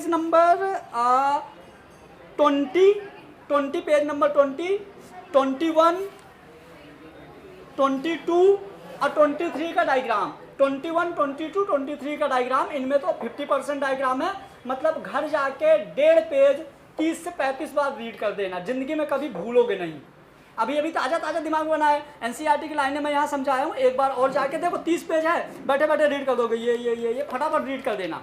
नंबर 20 पेज नंबर 20, 21, 22 और 23 का डायग्राम, 21, 22, 23 का डायग्राम, इनमें तो 50% डायग्राम है। मतलब घर जाके 1.5 पेज 30 से 35 बार रीड कर देना, जिंदगी में कभी भूलोगे नहीं। अभी ताज़ा दिमाग में बना है, एनसीईआरटी की लाइनें मैं यहाँ समझाया हूँ, एक बार और जाके देखो, 30 पेज है, बैठे बैठे रीड कर दोगे, ये फटाफट रीड कर देना,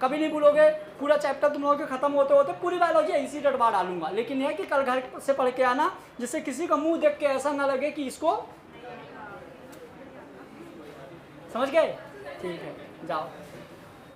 कभी नहीं भूलोगे। पूरा चैप्टर तुम लोगों के खत्म होते होते पूरी बायोलॉजी इसी डटवा डालूंगा, लेकिन यह कि कल घर से पढ़ के आना, जिससे किसी का मुंह देख के ऐसा ना लगे कि इसको, समझ गए? ठीक है, जाओ।